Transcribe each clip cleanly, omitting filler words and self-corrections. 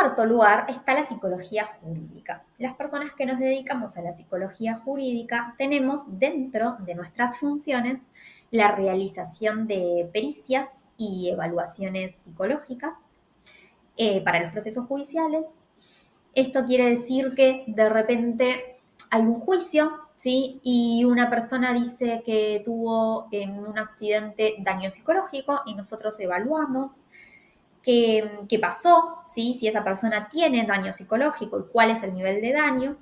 cuarto lugar está la psicología jurídica. Las personas que nos dedicamos a la psicología jurídica tenemos dentro de nuestras funciones la realización de pericias y evaluaciones psicológicas para los procesos judiciales. Esto quiere decir que de repente hay un juicio, ¿sí? Y una persona dice que tuvo en un accidente daño psicológico y nosotros evaluamos qué pasó, ¿sí? Si esa persona tiene daño psicológico y cuál es el nivel de daño.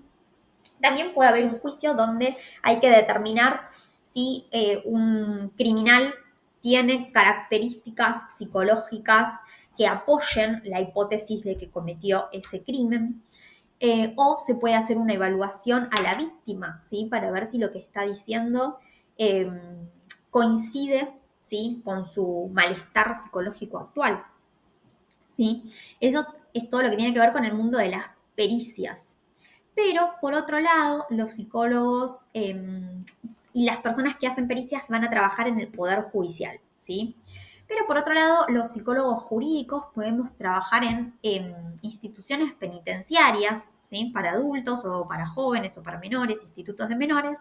También puede haber un juicio donde hay que determinar si un criminal tiene características psicológicas que apoyen la hipótesis de que cometió ese crimen. O se puede hacer una evaluación a la víctima, ¿sí? Para ver si lo que está diciendo eh, coincide, ¿sí? Con su malestar psicológico actual. ¿Sí? Eso es todo lo que tiene que ver con el mundo de las pericias. Pero, por otro lado, los psicólogos y las personas que hacen pericias van a trabajar en el poder judicial, ¿sí? Pero, por otro lado, los psicólogos jurídicos podemos trabajar en instituciones penitenciarias, ¿sí? Para adultos o para jóvenes o para menores, institutos de menores,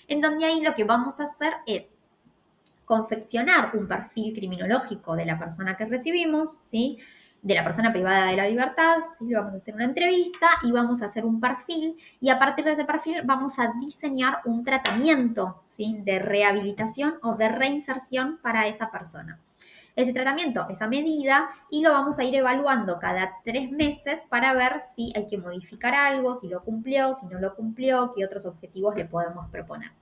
en donde ahí lo que vamos a hacer es confeccionar un perfil criminológico de la persona que recibimos, ¿sí? De la persona privada de la libertad, ¿sí? Le vamos a hacer una entrevista y vamos a hacer un perfil y a partir de ese perfil vamos a diseñar un tratamiento, ¿sí? De rehabilitación o de reinserción para esa persona. Ese tratamiento, esa medida, y lo vamos a ir evaluando cada 3 meses para ver si hay que modificar algo, si lo cumplió, si no lo cumplió, qué otros objetivos le podemos proponer.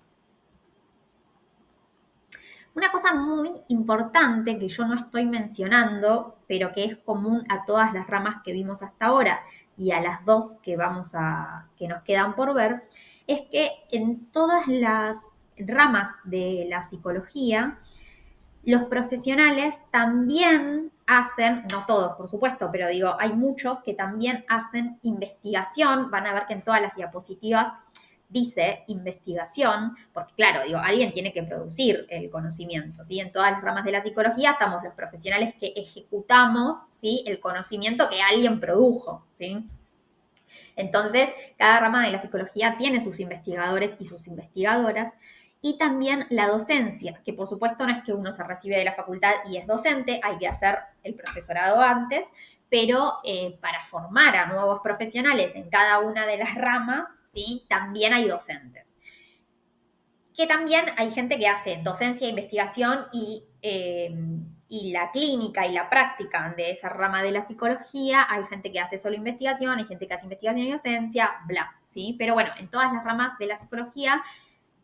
Una cosa muy importante que yo no estoy mencionando, pero que es común a todas las ramas que vimos hasta ahora y a las dos que que nos quedan por ver, es que en todas las ramas de la psicología, los profesionales también hacen, no todos por supuesto, pero digo, hay muchos que también hacen investigación. Van a ver que en todas las diapositivas dice investigación, porque claro, digo, alguien tiene que producir el conocimiento, ¿sí? En todas las ramas de la psicología estamos los profesionales que ejecutamos, ¿sí? El conocimiento que alguien produjo, ¿sí? Entonces, cada rama de la psicología tiene sus investigadores y sus investigadoras. Y también la docencia, que por supuesto no es que uno se recibe de la facultad y es docente, hay que hacer el profesorado antes, pero para formar a nuevos profesionales en cada una de las ramas, ¿sí? También hay docentes. Que también hay gente que hace docencia, investigación y la clínica y la práctica de esa rama de la psicología. Hay gente que hace solo investigación, hay gente que hace investigación y docencia, bla, ¿sí? Pero bueno, en todas las ramas de la psicología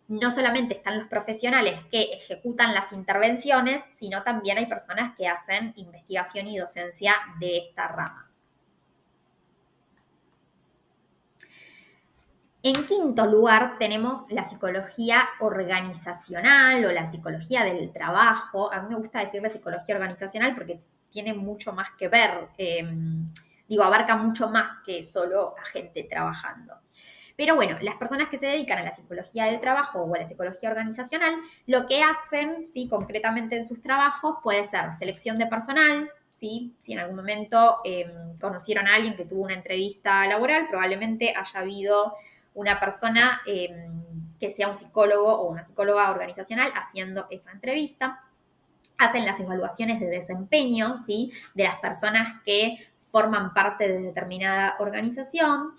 no solamente están los profesionales que ejecutan las intervenciones, sino también hay personas que hacen investigación y docencia de esta rama. En quinto lugar tenemos la psicología organizacional o la psicología del trabajo. A mí me gusta decirle psicología organizacional porque tiene mucho más que ver, abarca mucho más que solo a gente trabajando. Pero bueno, las personas que se dedican a la psicología del trabajo o a la psicología organizacional, lo que hacen, ¿sí? Concretamente en sus trabajos, puede ser selección de personal, ¿sí? Si en algún momento conocieron a alguien que tuvo una entrevista laboral, probablemente haya habido una persona que sea un psicólogo o una psicóloga organizacional haciendo esa entrevista. Hacen las evaluaciones de desempeño, ¿sí? De las personas que forman parte de determinada organización.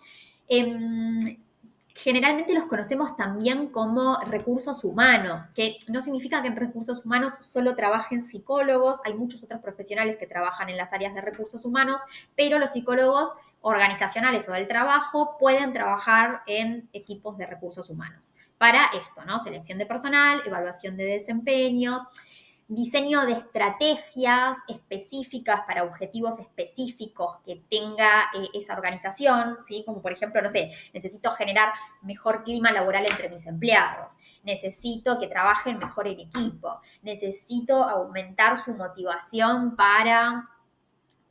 Generalmente los conocemos también como recursos humanos, que no significa que en recursos humanos solo trabajen psicólogos, hay muchos otros profesionales que trabajan en las áreas de recursos humanos, pero los psicólogos organizacionales o del trabajo pueden trabajar en equipos de recursos humanos. Para esto, ¿no? Selección de personal, evaluación de desempeño, diseño de estrategias específicas para objetivos específicos que tenga esa organización, ¿sí? Como por ejemplo, no sé, necesito generar mejor clima laboral entre mis empleados, necesito que trabajen mejor en equipo, necesito aumentar su motivación para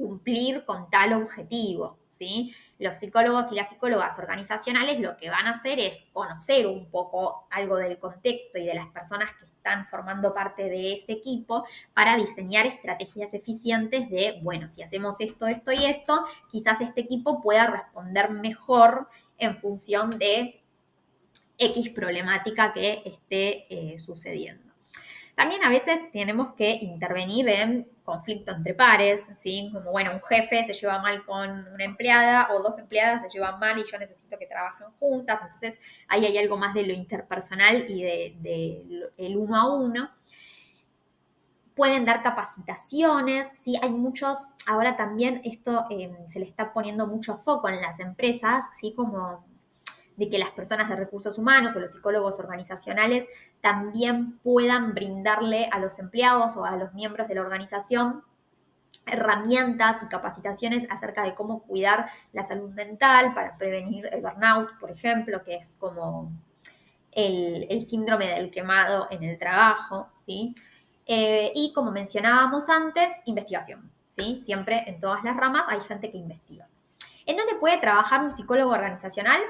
cumplir con tal objetivo, ¿sí? Los psicólogos y las psicólogas organizacionales lo que van a hacer es conocer un poco algo del contexto y de las personas que están formando parte de ese equipo para diseñar estrategias eficientes de, bueno, si hacemos esto, esto y esto, quizás este equipo pueda responder mejor en función de X problemática que esté sucediendo. También a veces tenemos que intervenir en conflicto entre pares, ¿sí? Como, bueno, un jefe se lleva mal con una empleada o dos empleadas se llevan mal y yo necesito que trabajen juntas. Entonces, ahí hay algo más de lo interpersonal y de el uno a uno. Pueden dar capacitaciones, ¿sí? Hay muchos, ahora también esto se le está poniendo mucho foco en las empresas, ¿sí? Como de que las personas de recursos humanos o los psicólogos organizacionales también puedan brindarle a los empleados o a los miembros de la organización herramientas y capacitaciones acerca de cómo cuidar la salud mental para prevenir el burnout, por ejemplo, que es como el síndrome del quemado en el trabajo, ¿sí? Y como mencionábamos antes, investigación, ¿sí? Siempre en todas las ramas hay gente que investiga. ¿En dónde puede trabajar un psicólogo organizacional?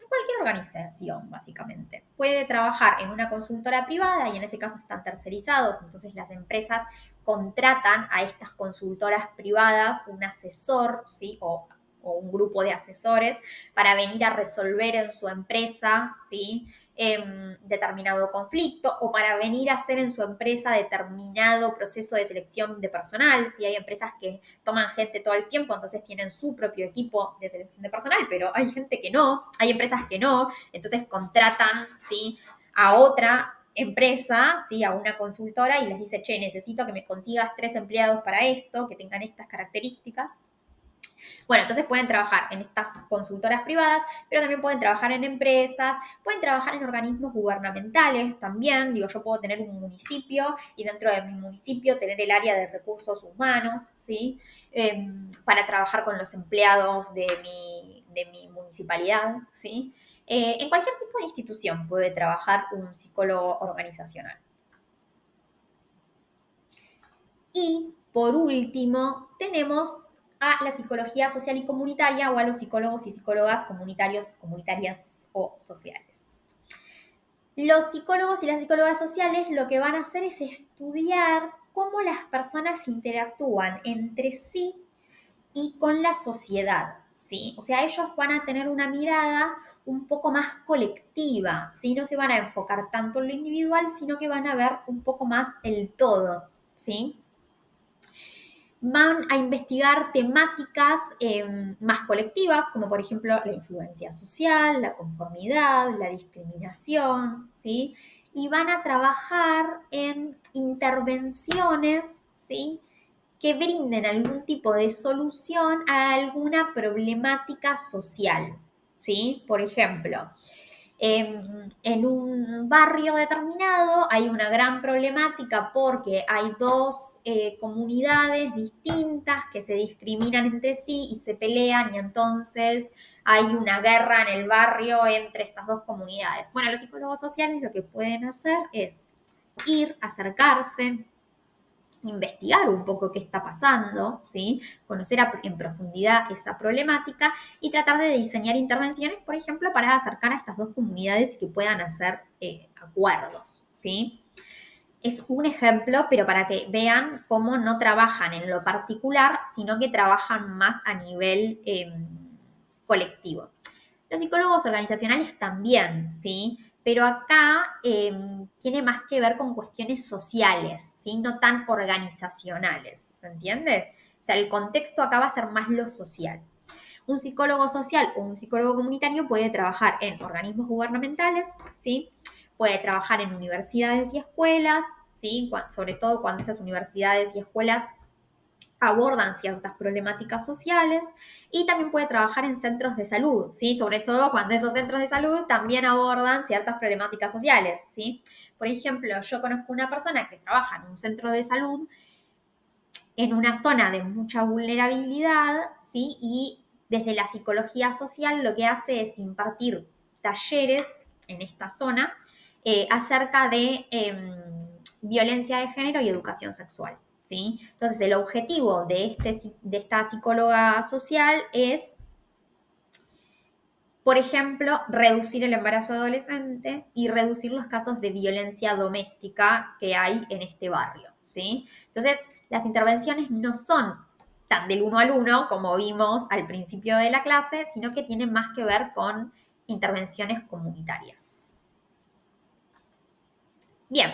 En cualquier organización, básicamente. Puede trabajar en una consultora privada y en ese caso están tercerizados, entonces las empresas contratan a estas consultoras privadas un asesor, ¿sí? O un grupo de asesores para venir a resolver en su empresa, ¿sí? Determinado conflicto o para venir a hacer en su empresa determinado proceso de selección de personal. Si hay empresas que toman gente todo el tiempo, entonces tienen su propio equipo de selección de personal, pero hay gente que no, hay empresas que no, entonces contratan, ¿sí? A otra empresa, ¿sí? A una consultora y les dice, che, necesito que me consigas 3 empleados para esto, que tengan estas características. Bueno, entonces pueden trabajar en estas consultoras privadas, pero también pueden trabajar en empresas, pueden trabajar en organismos gubernamentales también. Digo, yo puedo tener un municipio y dentro de mi municipio tener el área de recursos humanos, ¿sí? Para trabajar con los empleados de mi municipalidad, ¿sí? En cualquier tipo de institución puede trabajar un psicólogo organizacional. Y por último, tenemos a la psicología social y comunitaria o a los psicólogos y psicólogas comunitarios, comunitarias o sociales. Los psicólogos y las psicólogas sociales lo que van a hacer es estudiar cómo las personas interactúan entre sí y con la sociedad, ¿sí? O sea, ellos van a tener una mirada un poco más colectiva, ¿sí? No se van a enfocar tanto en lo individual, sino que van a ver un poco más el todo, ¿sí? Van a investigar temáticas más colectivas, como por ejemplo la influencia social, la conformidad, la discriminación, ¿sí? Y van a trabajar en intervenciones, ¿sí? Que brinden algún tipo de solución a alguna problemática social, ¿sí? Por ejemplo, en un barrio determinado hay una gran problemática porque hay dos comunidades distintas que se discriminan entre sí y se pelean y entonces hay una guerra en el barrio entre estas dos comunidades. Bueno, los psicólogos sociales lo que pueden hacer es ir, acercarse, investigar un poco qué está pasando, ¿sí? Conocer en profundidad esa problemática y tratar de diseñar intervenciones, por ejemplo, para acercar a estas dos comunidades y que puedan hacer acuerdos, ¿sí? Es un ejemplo, pero para que vean cómo no trabajan en lo particular, sino que trabajan más a nivel colectivo. Los psicólogos organizacionales también, ¿sí? Pero acá tiene más que ver con cuestiones sociales, ¿sí? No tan organizacionales, ¿se entiende? O sea, el contexto acá va a ser más lo social. Un psicólogo social o un psicólogo comunitario puede trabajar en organismos gubernamentales, ¿sí? Puede trabajar en universidades y escuelas, ¿sí? Sobre todo cuando esas universidades y escuelas abordan ciertas problemáticas sociales y también puede trabajar en centros de salud, ¿sí? Sobre todo cuando esos centros de salud también abordan ciertas problemáticas sociales, ¿sí? Por ejemplo, yo conozco una persona que trabaja en un centro de salud en una zona de mucha vulnerabilidad, ¿sí? Y desde la psicología social lo que hace es impartir talleres en esta zona acerca de violencia de género y educación sexual. ¿sí? Entonces, el objetivo de esta psicóloga social es, por ejemplo, reducir el embarazo adolescente y reducir los casos de violencia doméstica que hay en este barrio, ¿sí? Entonces, las intervenciones no son tan del uno al uno como vimos al principio de la clase, sino que tienen más que ver con intervenciones comunitarias. Bien,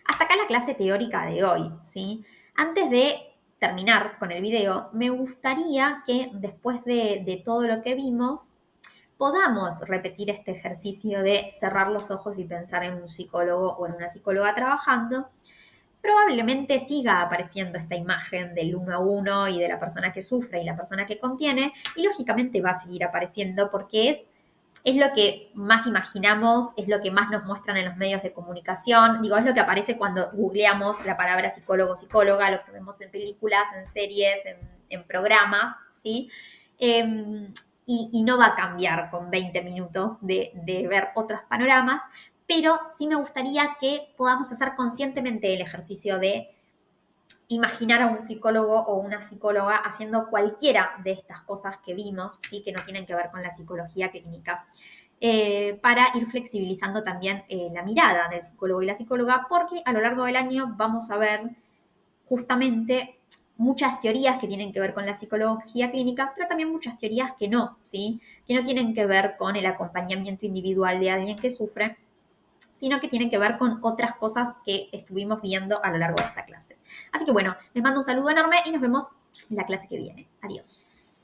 hasta acá la clase teórica de hoy, ¿sí? Antes de terminar con el video, me gustaría que después de todo lo que vimos, podamos repetir este ejercicio de cerrar los ojos y pensar en un psicólogo o en una psicóloga trabajando. Probablemente siga apareciendo esta imagen del uno a uno y de la persona que sufre y la persona que contiene, y lógicamente va a seguir apareciendo porque es lo que más imaginamos, es lo que más nos muestran en los medios de comunicación, digo, es lo que aparece cuando googleamos la palabra psicólogo, psicóloga, lo que vemos en películas, en series, en programas, ¿sí? Eh, y no va a cambiar con 20 minutos de ver otros panoramas, pero sí me gustaría que podamos hacer conscientemente el ejercicio de imaginar a un psicólogo o una psicóloga haciendo cualquiera de estas cosas que vimos, ¿sí? Que no tienen que ver con la psicología clínica, para ir flexibilizando también la mirada del psicólogo y la psicóloga, porque a lo largo del año vamos a ver justamente muchas teorías que tienen que ver con la psicología clínica, pero también muchas teorías que no, ¿sí? Que no tienen que ver con el acompañamiento individual de alguien que sufre, sino que tienen que ver con otras cosas que estuvimos viendo a lo largo de esta clase. Así que bueno, les mando un saludo enorme y nos vemos en la clase que viene. Adiós.